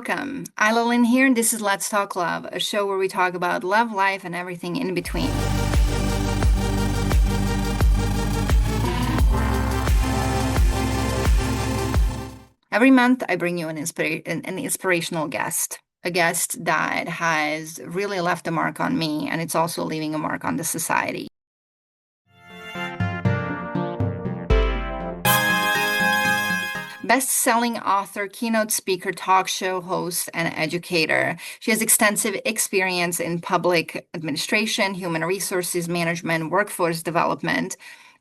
Welcome. Lynn here, and this is Let's Talk Love, a show where we talk about love, life, and everything in between. Every month, I bring you an inspirational guest, a guest that has really left a mark on me, and it's also leaving a mark on the society. Best-selling author, keynote speaker, talk show host, and educator. She has extensive experience in public administration, human resources management, workforce development.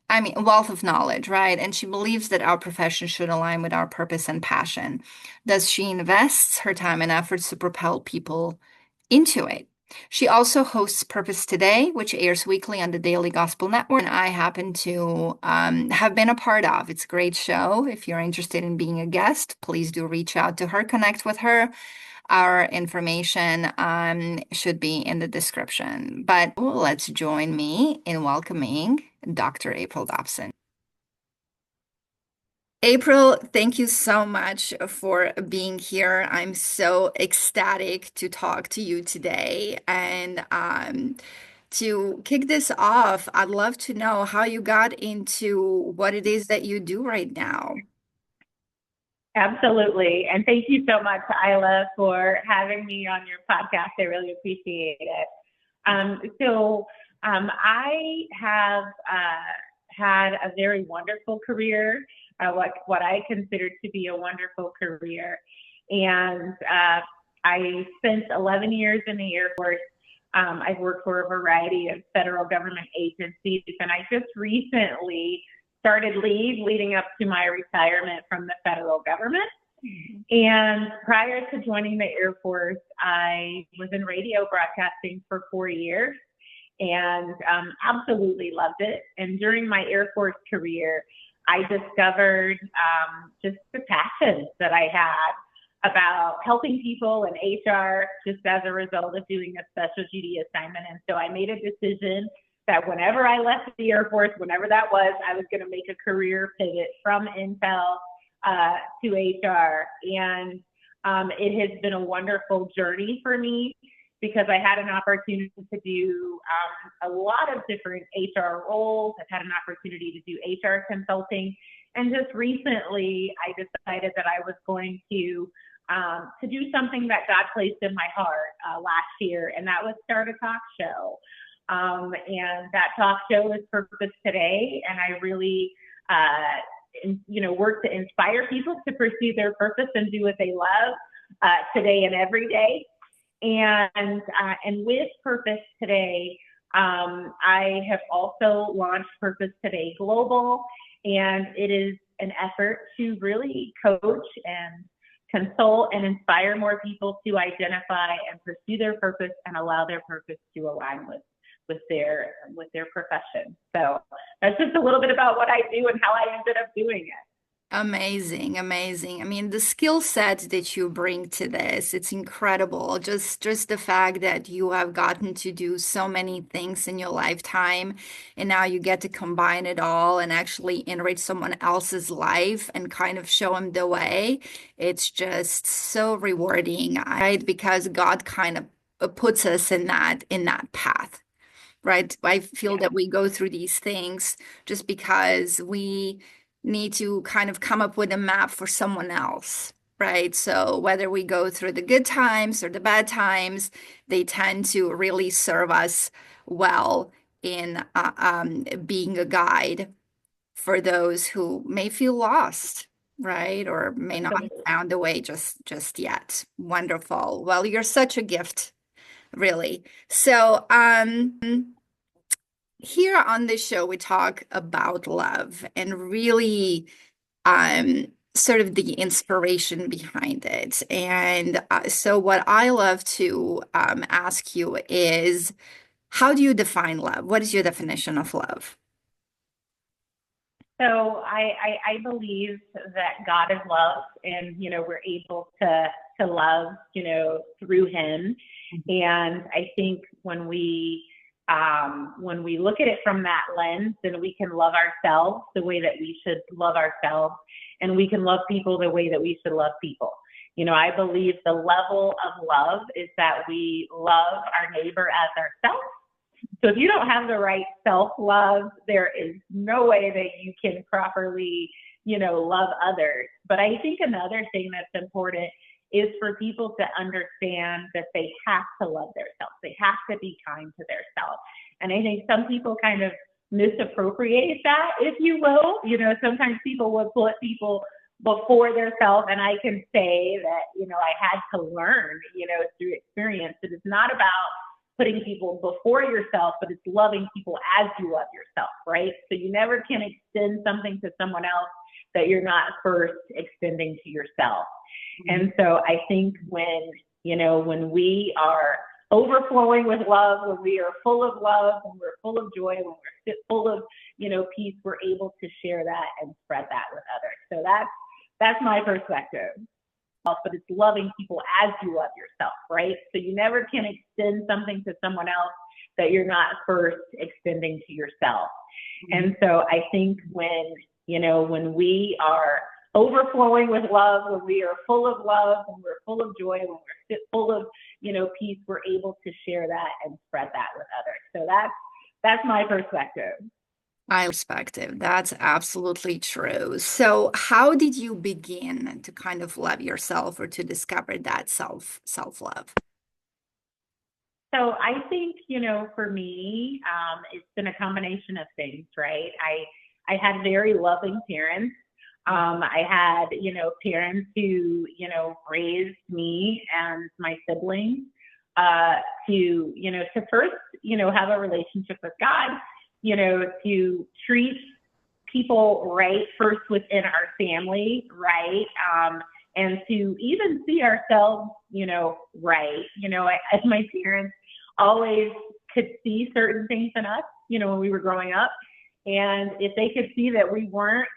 I mean, a wealth of knowledge, right? And she believes that our profession should align with our purpose and passion. Thus, she invests her time and efforts to propel people into it. She also hosts Purpose Today, which airs weekly on the Daily Gospel Network, and I happen to have been a part of. It's a great show. If you're interested in being a guest, please do reach out to her, connect with her. Our information should be in the description. But let's join me in welcoming Dr. April Dobson. April, thank you so much for being here. I'm so ecstatic to talk to you today. And to kick this off, I'd love to know how you got into what it is that you do right now. Absolutely. And thank you so much, Isla, for having me on your podcast. I really appreciate it. I have had a very wonderful career, what I consider to be a wonderful career. And I spent 11 years in the Air Force. I've worked for a variety of federal government agencies, and I just recently started leading up to my retirement from the federal government. And prior to joining the Air Force, I was in radio broadcasting for 4 years and absolutely loved it. And during my Air Force career, I discovered just the passion that I had about helping people in HR just as a result of doing a special duty assignment. And so I made a decision that whenever I left the Air Force, whenever that was, I was going to make a career pivot from Intel to HR. And it has been a wonderful journey for me because I had an opportunity to do a lot of different HR roles. I've had an opportunity to do HR consulting. And just recently, I decided that I was going to do something that God placed in my heart last year, and that was start a talk show. And that talk show is Purpose Today, and I really, work to inspire people to pursue their purpose and do what they love today and every day. And with Purpose Today, I have also launched Purpose Today Global, and it is an effort to really coach and consult and inspire more people to identify and pursue their purpose and allow their purpose to align with their profession. So that's just a little bit about what I do and how I ended up doing it. Amazing, amazing. I mean, the skill set that you bring to this, it's incredible. Just the fact that you have gotten to do so many things in your lifetime, and now you get to combine it all and actually enrich someone else's life and kind of show them the way. It's just so rewarding, right? Because God kind of puts us in that path. Right? I feel that we go through these things just because we need to kind of come up with a map for someone else, right? So whether we go through the good times or the bad times, they tend to really serve us well in being a guide for those who may feel lost, right? Or may not have found a way just yet. Wonderful. Well, you're such a gift, really. So, here on this show, we talk about love and really sort of the inspiration behind it. And so, what I love to ask you is, how do you define love? What is your definition of love? So I believe that God is love, and we're able to love through Him. And I think when we look at it from that lens, then we can love ourselves the way that we should love ourselves, and we can love people the way that we should love people. I believe the level of love is that we love our neighbor as ourselves. So if you don't have the right self-love, there is no way that you can properly, love others. But I think another thing that's important is for people to understand that they have to love themselves. They have to be kind to themselves. And I think some people kind of misappropriate that, if you will. Sometimes people will put people before themselves, and I can say that, I had to learn, through experience that it's not about putting people before yourself, but it's loving people as you love yourself, right? So you never can extend something to someone else that you're not first extending to yourself. Mm-hmm. And so I think when we are overflowing with love, when we are full of love, when we're full of joy, when we're full of, peace, we're able to share that and spread that with others. So that's my perspective. But it's loving people as you love yourself, right? So you never can extend something to someone else that you're not first extending to yourself. Mm-hmm. And so I think when we are overflowing with love, when we are full of love, when we're full of joy, when we're full of, peace, we're able to share that and spread that with others. So that's my perspective. My perspective. That's absolutely true. So how did you begin to kind of love yourself or to discover that self-love? So I think, for me, it's been a combination of things, right? I had very loving parents. I had, parents who, raised me and my siblings to first, have a relationship with God, to treat people right first within our family, right? And to even see ourselves, right. As my parents always could see certain things in us, when we were growing up. And if they could see that we weren't,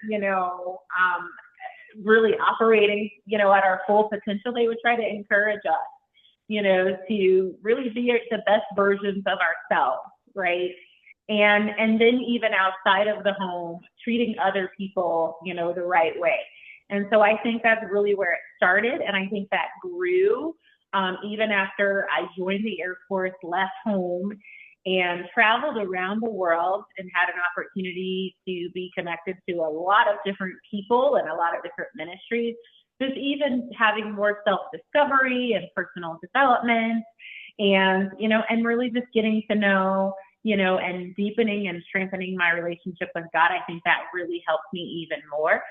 really operating, at our full potential, they would try to encourage us, to really be the best versions of ourselves, right? And then even outside of the home, treating other people, the right way. And so I think that's really where it started. And I think that grew even after I joined the Air Force, left home, and traveled around the world and had an opportunity to be connected to a lot of different people and a lot of different ministries. Just even having more self-discovery and personal development and, and really just getting to know, and deepening and strengthening my relationship with God. I think that really helped me even more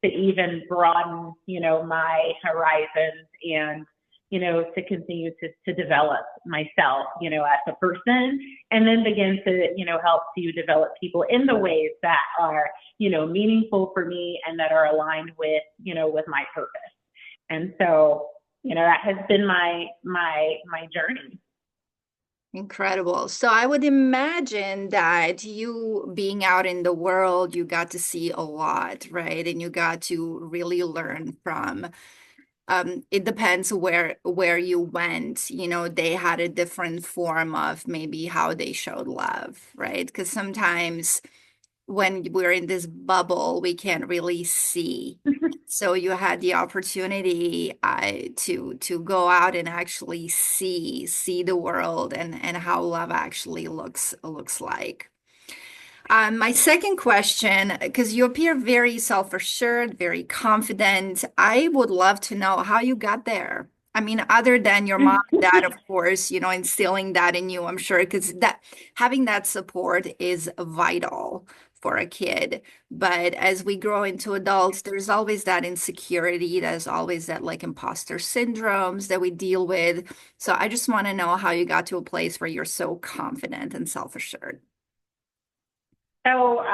to even broaden, my horizons and, to continue to develop myself, as a person, and then begin to, help to develop people in the ways that are, meaningful for me and that are aligned with, with my purpose. And so, that has been my journey. Incredible. So I would imagine that you being out in the world, you got to see a lot, right? And you got to really learn from. It depends where you went. They had a different form of maybe how they showed love, right? Because sometimes when we're in this bubble, we can't really see. So you had the opportunity to go out and actually see the world and how love actually looks like. My second question, because you appear very self-assured, very confident, I would love to know how you got there. I mean, other than your mom and dad, of course, instilling that in you, I'm sure, because that having that support is vital for a kid. But as we grow into adults, there's always that insecurity. There's always that like imposter syndromes that we deal with. So I just want to know how you got to a place where you're so confident and self-assured. So,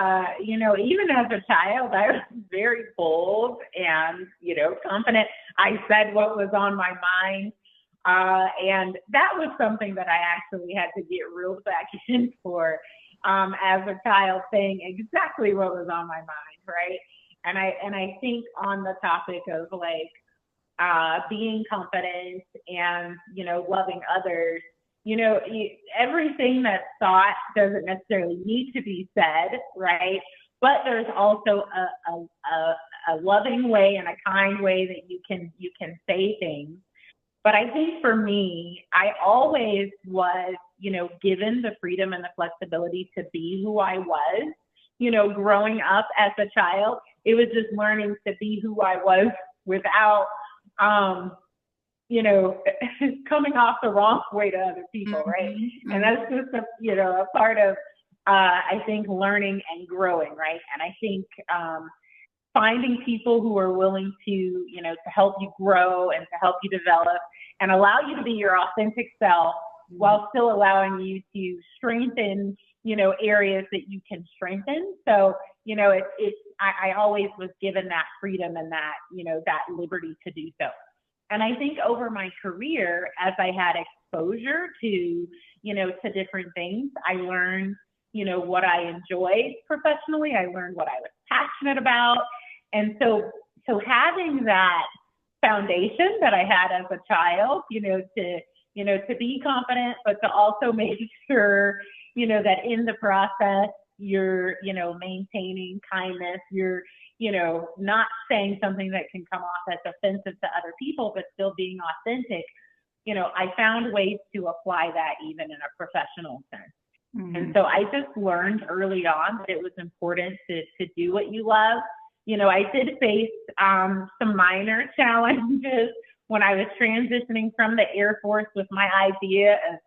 even as a child, I was very bold and, confident. I said what was on my mind. And that was something that I actually had to get reeled back in for as a child, saying exactly what was on my mind, right? And I think on the topic of like being confident and, loving others, everything that's thought doesn't necessarily need to be said, right? But there's also a loving way and a kind way that you can say things. But I think for me, I always was, given the freedom and the flexibility to be who I was, growing up as a child. It was just learning to be who I was without, um, coming off the wrong way to other people, right? Mm-hmm. And that's just a part of, I think, learning and growing, right? And I think finding people who are willing to help you grow and to help you develop and allow you to be your authentic self while still allowing you to strengthen, areas that you can strengthen. So, I always was given that freedom and that, that liberty to do so. And I think over my career, as I had exposure to different things, I learned, what I enjoyed professionally. I learned what I was passionate about. And so having that foundation that I had as a child, to be confident, but to also make sure, that in the process, you're, maintaining kindness, you're, not saying something that can come off as offensive to other people, but still being authentic. I found ways to apply that even in a professional sense. Mm-hmm. And so I just learned early on that it was important to do what you love. I did face some minor challenges when I was transitioning from the Air Force with my idea of,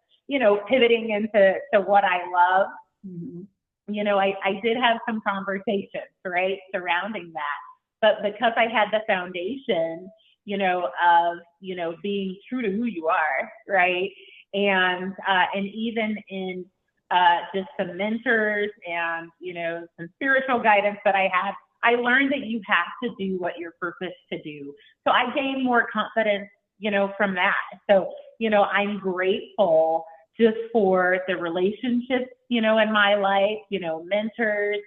pivoting into what I love. Mm-hmm. I did have some conversations, right, surrounding that. But because I had the foundation, of, being true to who you are, right, and even in just some mentors and, some spiritual guidance that I had, I learned that you have to do what you're purposed to do. So I gained more confidence, from that. So, I'm grateful just for the relationships, in my life, mentors,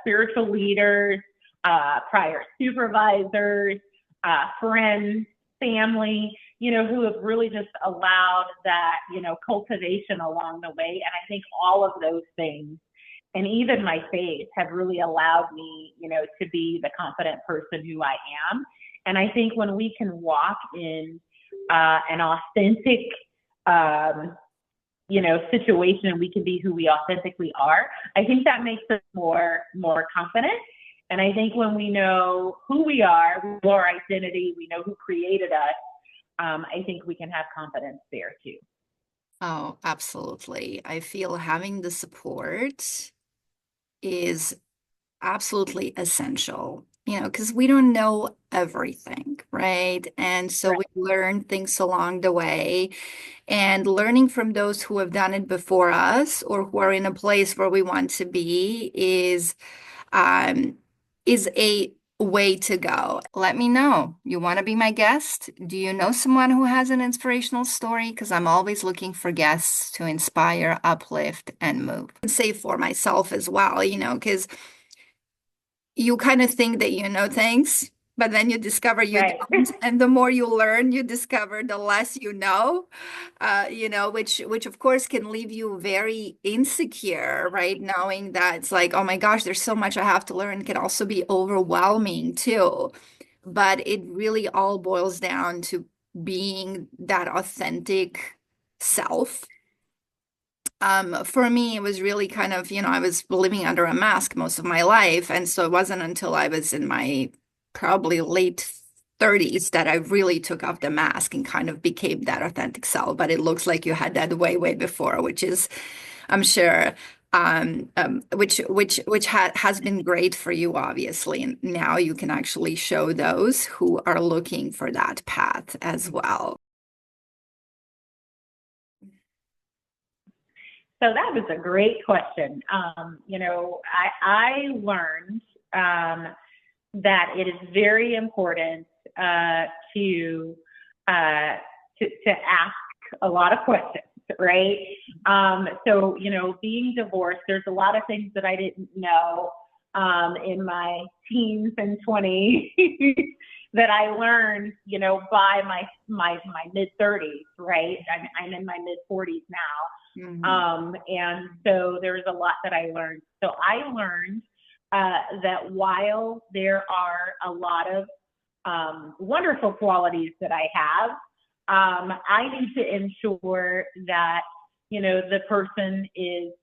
spiritual leaders, prior supervisors, friends, family, who have really just allowed that, cultivation along the way. And I think all of those things and even my faith have really allowed me, to be the confident person who I am. And I think when we can walk in an authentic, situation, and we can be who we authentically are, I think that makes us more confident. And I think when we know who we are, we know our identity, we know who created us, I think we can have confidence there too. Oh, absolutely. I feel having the support is absolutely essential, because we don't know everything, right? And so Right. we learn things along the way, and learning from those who have done it before us or who are in a place where we want to be um, is a way to go. Let me know. You want to be my guest? Do you know someone who has an inspirational story? Because I'm always looking for guests to inspire, uplift, and move. And say for myself as well, because you kind of think that you know things, but then you discover you Right. don't. And the more you learn, you discover the less you know, which of course can leave you very insecure, right? Knowing that it's like, oh my gosh, there's so much I have to learn, can also be overwhelming too. But it really all boils down to being that authentic self. For me, it was really kind of, I was living under a mask most of my life. And so it wasn't until I was in my probably late 30s that I really took off the mask and kind of became that authentic self. But it looks like you had that way, way before, which is, I'm sure, which has been great for you, obviously. And now you can actually show those who are looking for that path as well. So that was a great question. I learned that it is very important to ask a lot of questions, right? So being divorced, there's a lot of things that I didn't know in my teens and 20s that I learned, by my mid 30s, right? I'm in my mid 40s now. Mm-hmm. And so there's a lot that I learned. So I learned that while there are a lot of wonderful qualities that I have, I need to ensure that, the person is,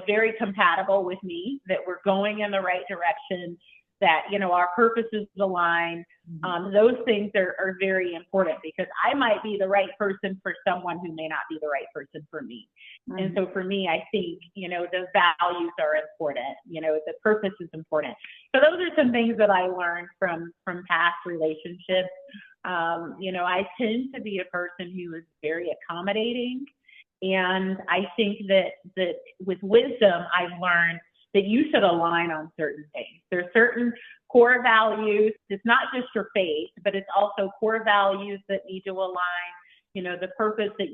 very compatible with me, that we're going in the right direction, that, our purposes align. Those things are very important, because I might be the right person for someone who may not be the right person for me. Mm-hmm. And so for me, I think, the values are important, the purpose is important. So those are some things that I learned from past relationships. I tend to be a person who is very accommodating. And I think that with wisdom, I've learned that you should align on certain things. There's certain core values. It's not just your faith, but it's also core values that need to align. The purpose that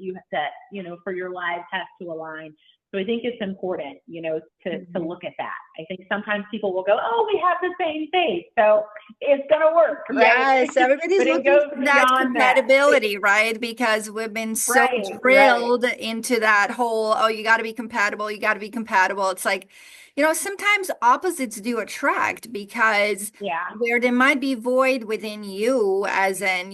for your lives has to align. So I think it's important, to look at that. I think sometimes people will go, oh, we have the same faith, so it's going to work, right? Yes, everybody's But it looking goes for that beyond compatibility, right? Because we've been so Right. drilled into that whole, oh, you got to be compatible, you got to be compatible. It's like, sometimes opposites do attract, because Yeah. where there might be void within you, as in,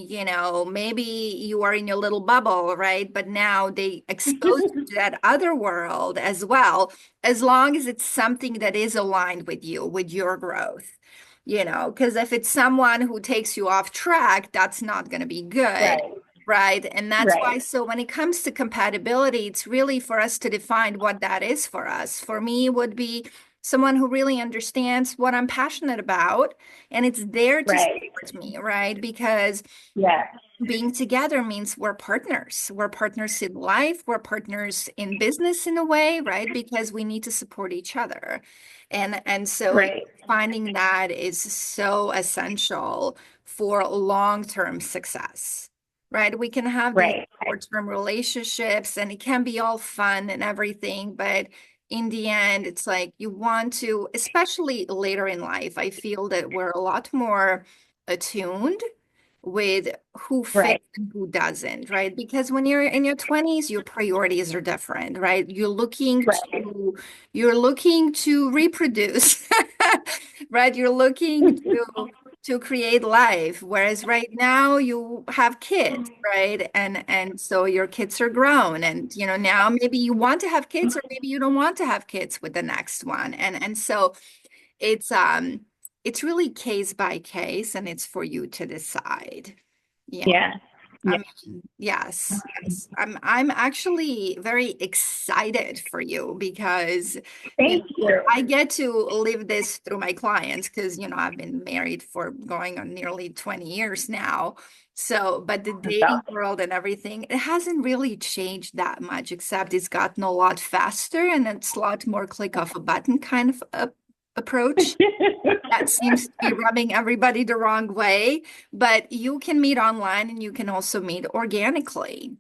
maybe you are in your little bubble, right? But now they expose you to that other world as well, as long as it's something that is aligned with you, with your growth. Because if it's someone who takes you off track, that's not going to be good. Right. Right. And that's why, Right. so when it comes to compatibility, it's really for us to define what that is for us. For me, it would be someone who really understands what I'm passionate about, and it's there to Right. support me, right? Because Yeah. being together means we're partners. We're partners in life. We're partners in business in a way, right? Because we need to support each other. And so Right. finding that is so essential for long-term success, right? We can have these Right. short-term relationships and it can be all fun and everything, but in the end, it's like you want to, especially later in life, I feel that we're a lot more attuned with who Right. fits and who doesn't, right? Because when you're in your 20s, your priorities are different, right? Right. You're looking to reproduce, right? You're looking to create life, whereas right now you have kids, right? And so your kids are grown, and now maybe you want to have kids, or maybe you don't want to have kids with the next one, and so it's it's really case by case, and it's for you to decide. Yeah. Yeah. I Yeah. mean, yes, yes. I'm actually very excited for you because, Thank you. I get to live this through my clients because, I've been married for going on nearly 20 years now. So, but the dating world and everything, it hasn't really changed that much, except it's gotten a lot faster and it's a lot more click of a button kind of approach that seems to be rubbing everybody the wrong way. But you can meet online and you can also meet organically,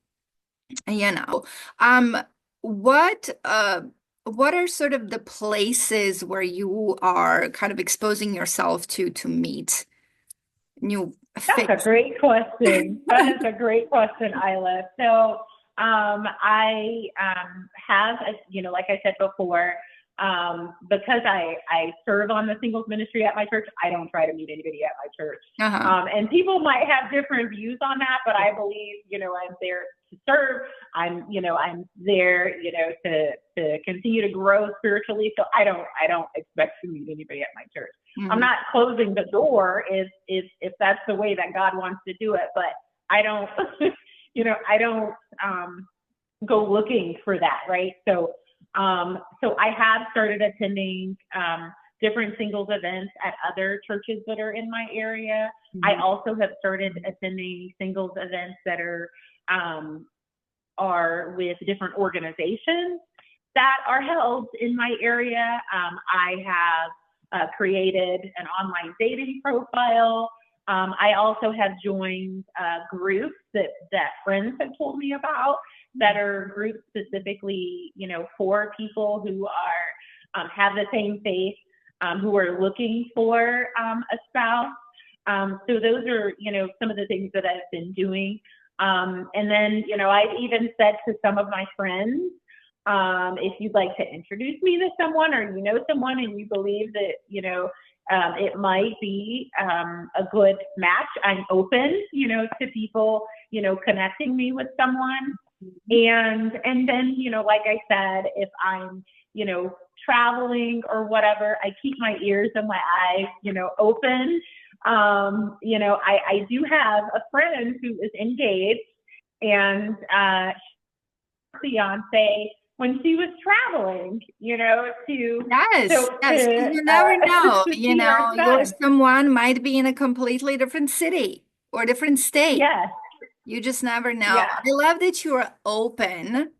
you know. Um, what are sort of the places where you are kind of exposing yourself to meet new That's a fits? great question. That is a great question, Isla. So I have, like I said before, because I serve on the singles ministry at my church, I don't try to meet anybody at my church. Uh-huh. And people might have different views on that, but I believe, I'm there to serve. I'm there, to continue to grow spiritually. So I don't expect to meet anybody at my church. Mm-hmm. I'm not closing the door if that's the way that God wants to do it, but I don't, I don't go looking for that, right? So I have started attending different singles events at other churches that are in my area. Mm-hmm. I also have started attending singles events that are with different organizations that are held in my area. I have created an online dating profile. I also have joined groups that friends have told me about that are groups specifically, for people who are have the same faith, who are looking for a spouse. So those are, some of the things that I've been doing. And then, I've even said to some of my friends, If you'd like to introduce me to someone, or you know someone and you believe that, it might be a good match, I'm open, to people, connecting me with someone. And then, like I said, if I'm, traveling or whatever, I keep my ears and my eyes, open. I do have a friend who is engaged, and fiance when she was traveling, Yes, yes. You never know. to You see our know, your son. someone might be in a completely different city or different state. Yes, You just never know. yes, I love that you're open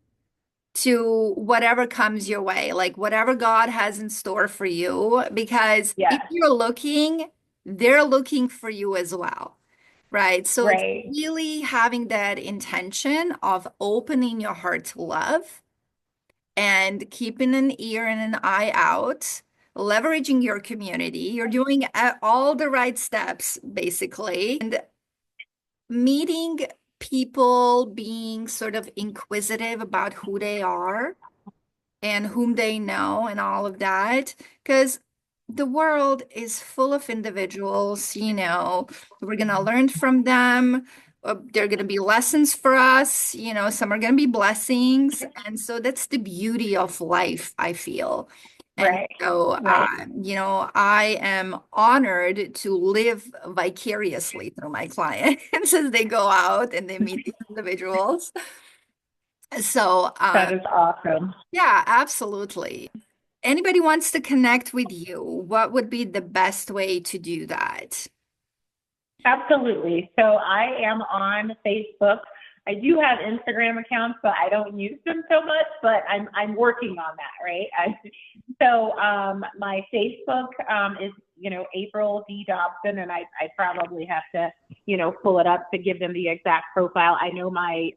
to whatever comes your way, like whatever God has in store for you, because if yes, you're looking, they're looking for you as well, right? So it's right, really having that intention of opening your heart to love and keeping an ear and an eye out, leveraging your community. You're doing all the right steps, basically, and meeting people, being sort of inquisitive about who they are and whom they know and all of that. Because the world is full of individuals, we're going to learn from them. They're going to be lessons for us, some are going to be blessings. And so that's the beauty of life, I feel. And right, so, right. I am honored to live vicariously through my clients as they go out and they meet these individuals. So, That is awesome. yeah, absolutely. Anybody wants to connect with you, what would be the best way to do that? Absolutely. So I am on Facebook. I do have Instagram accounts, but I don't use them so much. But I'm working on that, right? My Facebook is April D Dobson, and I probably have to pull it up to give them the exact profile. I know my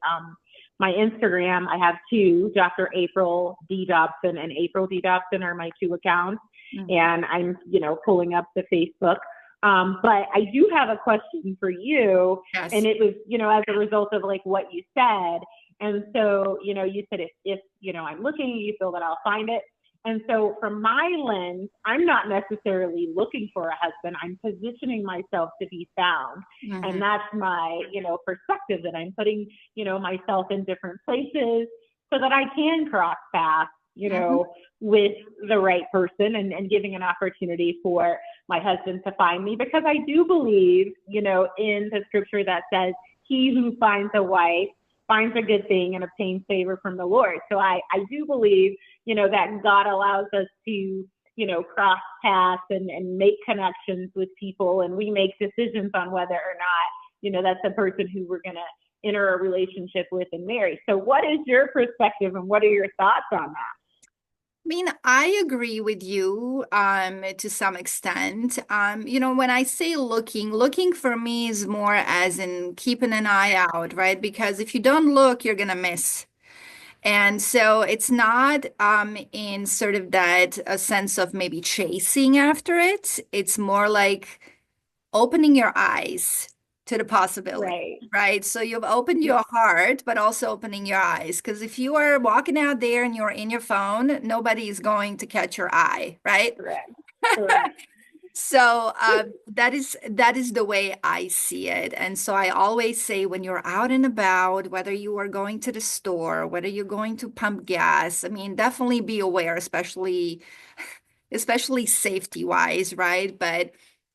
Instagram, I have two, Dr. April D Dobson and April D Dobson are my two accounts, Mhm. and I'm pulling up the Facebook. But I do have a question for you, and Yes. it was, as a result of like what you said. And so, you said if I'm looking, you feel that I'll find it. And so from my lens, I'm not necessarily looking for a husband. I'm positioning myself to be found. Hmm. And that's my, perspective, that I'm putting, myself in different places so that I can cross paths, Hmm. with the right person, and giving an opportunity for my husband to find me, because I do believe, in the scripture that says, he who finds a wife finds a good thing and obtains favor from the Lord. So I do believe, that God allows us to, cross paths and make connections with people, and we make decisions on whether or not, that's the person who we're going to enter a relationship with and marry. So what is your perspective, and what are your thoughts on that? I mean, I agree with you to some extent. When I say looking for me is more as in keeping an eye out, right? Because if you don't look, you're gonna miss. And so it's not in sort of that a sense of maybe chasing after it. It's more like opening your eyes to the possibility, Right. right? So you've opened Yeah. your heart, but also opening your eyes. Because if you are walking out there and you're in your phone, nobody is going to catch your eye, right? Correct. Correct. So that is the way I see it. And so I always say when you're out and about, whether you are going to the store, whether you're going to pump gas, I mean, definitely be aware, especially safety wise, right? But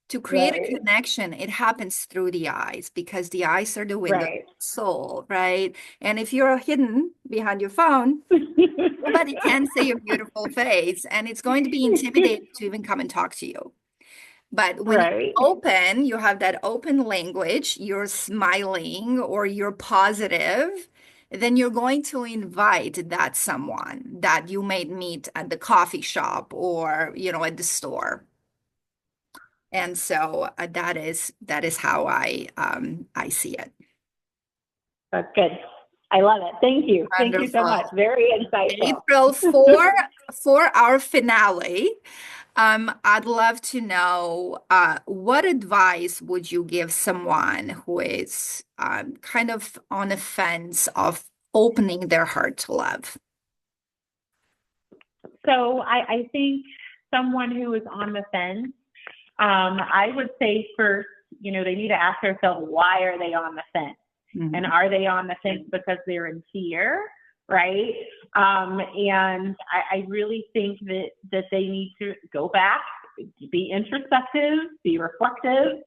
to create a Right. connection, it happens through the eyes because the eyes are the window of Right. the soul, right? And if you're hidden behind your phone, nobody can see your beautiful face, and it's going to be intimidating to even come and talk to you. But when you're Right. open, you have that open language, you're smiling or you're positive, then you're going to invite that someone that you may meet at the coffee shop or, at the store. And so that is how I see it. That's good. I love it. Thank you. Thank you so much. Wonderful. Very insightful. April, for our finale, I'd love to know what advice would you give someone who is kind of on the fence of opening their heart to love? So I think someone who is on the fence, I would say first, they need to ask themselves, why are they on the fence? And Mhm. are they on the fence because they're in fear, right? And I really think that they need to go back, be introspective, be reflective,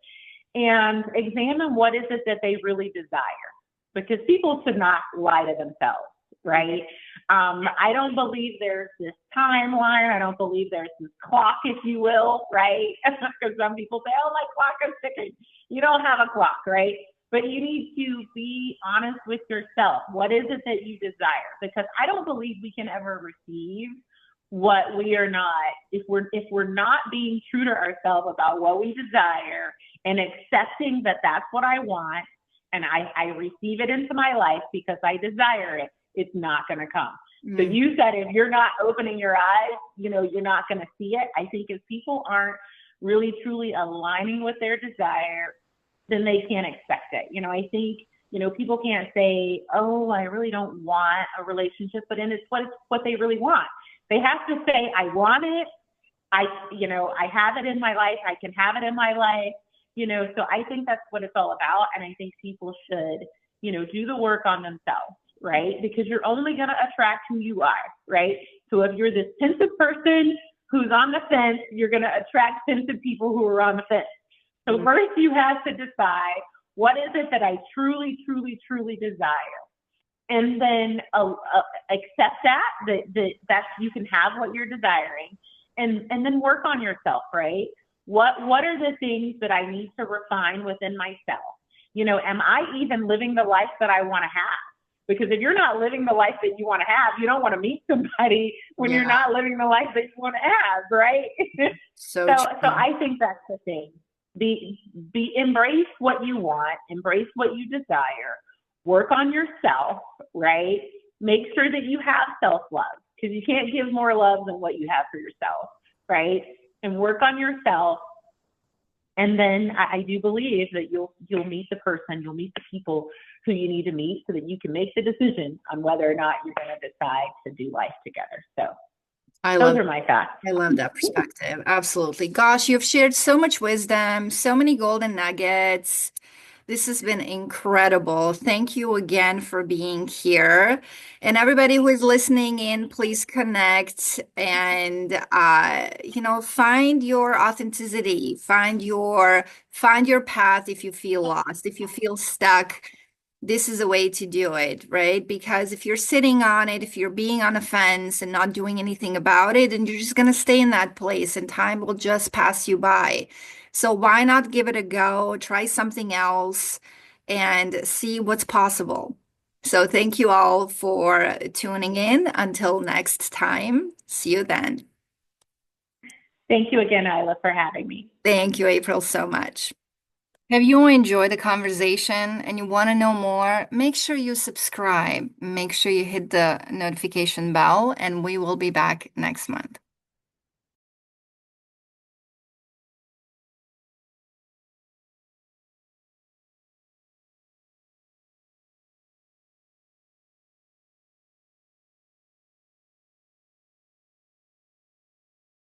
and examine what is it that they really desire. Because people should not lie to themselves, right? I don't believe there's this timeline. I don't believe there's this clock, if you will, right? Because some people say, oh, my clock is ticking. You don't have a clock, right? But you need to be honest with yourself. What is it that you desire? Because I don't believe we can ever receive what we are not, if we're not being true to ourselves about what we desire and accepting that that's what I want, and I receive it into my life because I desire it, it's not going to come. So Mm. you said if you're not opening your eyes, you're not going to see it. I think if people aren't really truly aligning with their desire, then they can't expect it. I think, people can't say, oh, I really don't want a relationship, but then it's what they really want. They have to say, I want it. I have it in my life. I can have it in my life. So I think that's what it's all about. And I think people should, do the work on themselves, right? Because you're only going to attract who you are, right? So if you're this pensive person who's on the fence, you're going to attract pensive people who are on the fence. So first you have to decide, what is it that I truly, truly, truly desire? And then accept that you can have what you're desiring, and then work on yourself, right? What are the things that I need to refine within myself? Am I even living the life that I want to have? Because if you're not living the life that you want to have, you don't want to meet somebody when you're Yeah, not living the life that you want to have, right? so So true. I think that's the thing. Be embrace what you want, embrace what you desire, work on yourself, right? Make sure that you have self-love, because you can't give more love than what you have for yourself, right? And work on yourself. And then I do believe that you'll meet the person, you'll meet the people who you need to meet so that you can make the decision on whether or not you're going to decide to do life together. So I those love are my thoughts. I love that perspective. Absolutely. Gosh, you've shared so much wisdom, so many golden nuggets. This has been incredible. Thank you again for being here. And everybody who is listening in, please connect and find your authenticity, find your path if you feel lost, if you feel stuck. This is a way to do it, right? Because if you're sitting on it, if you're being on a fence and not doing anything about it, and you're just going to stay in that place and time will just pass you by. So why not give it a go, try something else, and see what's possible? So thank you all for tuning in. Until next time, see you then. Thank you again, Isla, for having me. Thank you, April, so much. Have you enjoyed the conversation and you want to know more? Make sure you subscribe. Make sure you hit the notification bell, and we will be back next month.